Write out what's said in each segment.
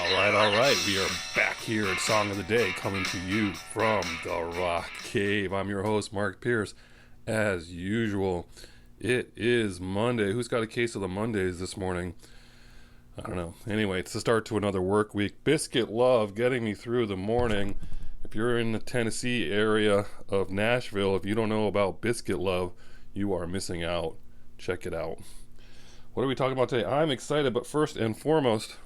All right. We are back here at Song of the Day, coming to you from the Rock Cave. I'm your host, Mark Pierce. As usual, it is Monday. Who's got a case of the Mondays this morning? I don't know. Anyway, it's the start to another work week. Biscuit Love getting me through the morning. If you're in the Tennessee area of Nashville, if you don't know about Biscuit Love, you are missing out. Check it out. What are we talking about today? I'm excited, but first and foremost,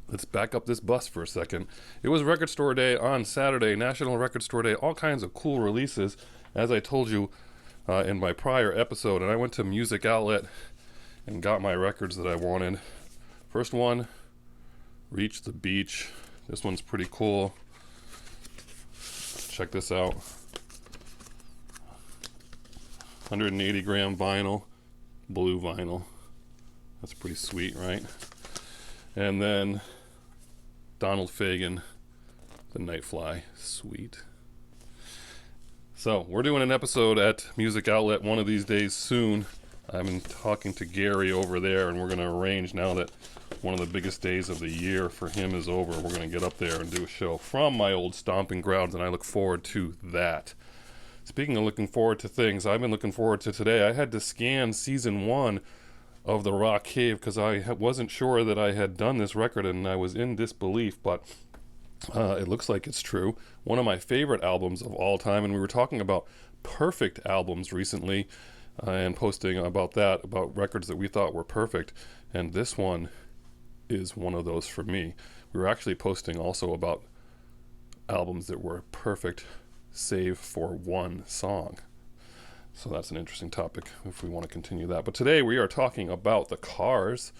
let's back up this bus for a second. It was Record Store Day on Saturday, National Record Store Day, all kinds of cool releases, as I told you in my prior episode. And I went to Music Outlet and got my records that I wanted. First one, Reach the Beach. This one's pretty cool. Check this out. 180 gram vinyl, blue vinyl. That's pretty sweet, right? And then Donald Fagen, The Nightfly, sweet. So we're doing an episode at Music Outlet one of these days soon. I've been talking to Gary over there, and we're going to arrange now that one of the biggest days of the year for him is over. We're going to get up there and do a show from my old stomping grounds, and I look forward to that. Speaking of looking forward to things, I've been looking forward to today. I had to scan season 1 of The Rock Cave because I wasn't sure that I had done this record, and I was in disbelief, but it looks like it's true. One of my favorite albums of all time, and we were talking about perfect albums recently and posting about that, about records that we thought were perfect, and this one is one of those for me. We were actually posting also about albums that were perfect save for one song. So that's an interesting topic if we want to continue that. But today we are talking about the Cars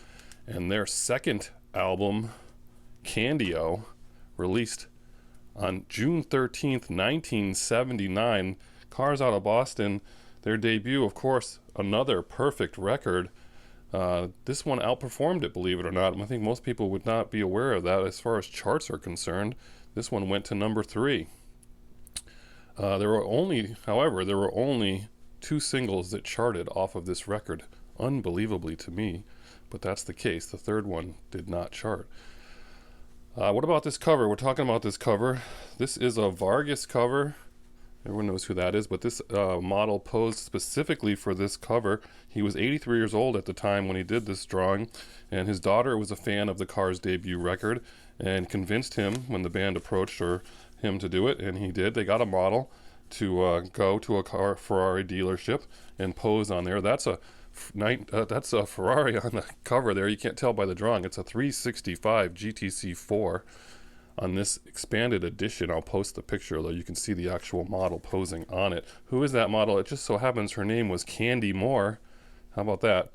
and their second album, Candy-O, released on June 13th, 1979. Cars out of Boston, their debut, of course, another perfect record. This one outperformed it, believe it or not. I think most people would not be aware of that as far as charts are concerned. This one went to number 3. There were only 2 singles that charted off of this record, unbelievably to me, but that's the case. The third one did not chart. What about this cover? We're talking about this cover. This is a Vargas cover. Everyone knows who that is, but this model posed specifically for this cover. He was 83 years old at the time when he did this drawing, and his daughter was a fan of the Cars' debut record and convinced him when the band approached him to do it, and he did. They got a model to go to a Ferrari dealership and pose on there. That's a Ferrari on the cover there. You can't tell by the drawing. It's a 365 GTC4 on this expanded edition. I'll post the picture, though you can see the actual model posing on it. Who is that model? It just so happens her name was Candy Moore. How about that?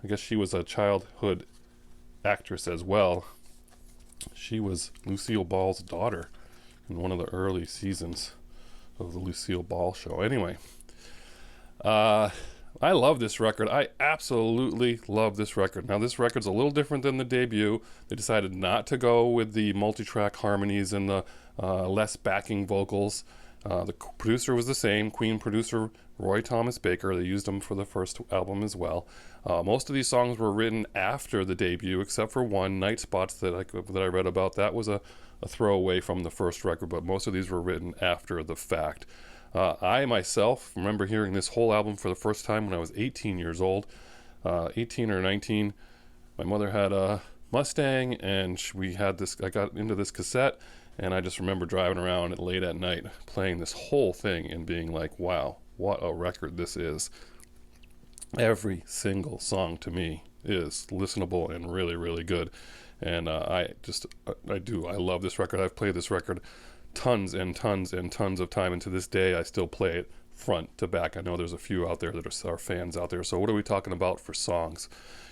I guess she was a childhood actress as well. She was Lucille Ball's daughter in one of the early seasons of the Lucille Ball show. Anyway, I love this record. I absolutely love this record. Now, this record's a little different than the debut. They decided not to go with the multi-track harmonies and the less backing vocals. The producer was the same, Queen producer Roy Thomas Baker. They used him for the first album as well. Most of these songs were written after the debut, except for one, Night Spots, that I read about. That was a throwaway from the first record, but most of these were written after the fact. I myself remember hearing this whole album for the first time when I was 18 years old, 18 or 19. My mother had a Mustang, and we had this. I got into this cassette, and I just remember driving around late at night playing this whole thing and being like, "Wow, what a record this is!" Every single song to me is listenable and really, really good, and I love this record. I've played this record tons and tons and tons of time, and to this day I still play it front to back. I know there's a few out there that are fans out there. So what are we talking about for songs?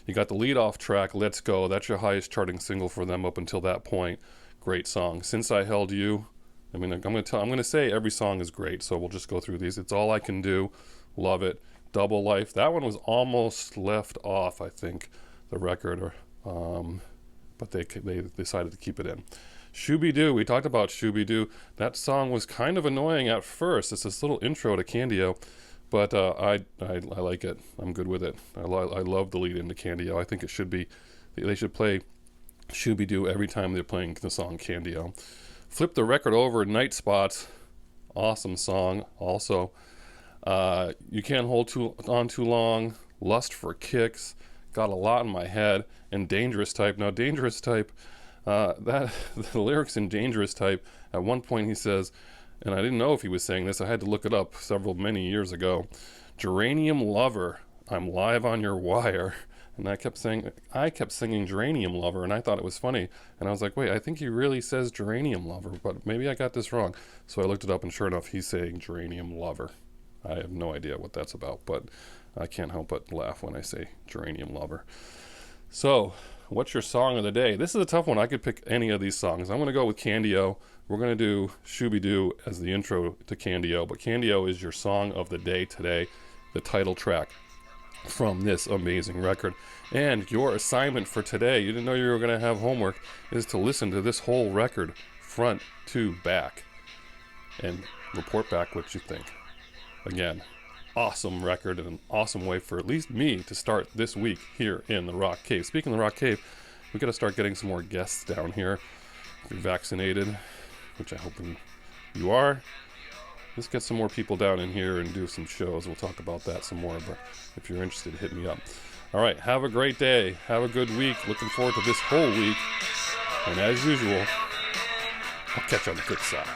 You got the lead off track, Let's Go. That's your highest charting single for them up until that point. Great song. Since I Held You, I mean, I'm going to say every song is great, so we'll just go through these. It's All I Can Do, love it. Double Life, that one was almost left off, I think, the record, but they decided to keep it in. Shooby-Doo, we talked about Shooby-Doo. That song was kind of annoying at first. It's this little intro to Candy-O, but I like it. I'm good with it. I love the lead into Candy-O. I think it should be, they should play Shooby-Doo every time they're playing the song Candy-O. Flip the Record Over, Night Spots, awesome song. Also, You Can't Hold On Too Long, Lust for Kicks, got a lot in my head, and Dangerous Type. Now, Dangerous Type, the lyrics in Dangerous Type, at one point he says, and I didn't know if he was saying this, I had to look it up many years ago, Geranium Lover, I'm live on your wire. And I kept singing Geranium Lover, and I thought it was funny. And I was like, wait, I think he really says Geranium Lover, but maybe I got this wrong. So I looked it up, and sure enough, he's saying Geranium Lover. I have no idea what that's about, but I can't help but laugh when I say Geranium Lover. So, what's your song of the day? This is a tough one. I could pick any of these songs. I'm going to go with Candy-O. We're going to do Shooby-Doo as the intro to Candy-O, but Candy-O is your song of the day today, the title track from this amazing record. And your assignment for today, you didn't know you were going to have homework, is to listen to this whole record front to back and report back what you think. Again, awesome record and an awesome way for at least me to start this week here in the Rock Cave. Speaking of the Rock Cave, we got to start getting some more guests down here. If you're vaccinated, which I hope you are, let's get some more people down in here and do some shows. We'll talk about that some more, but if you're interested, hit me up. All right, have a great day. Have a good week. Looking forward to this whole week. And as usual, I'll catch you on the flip side.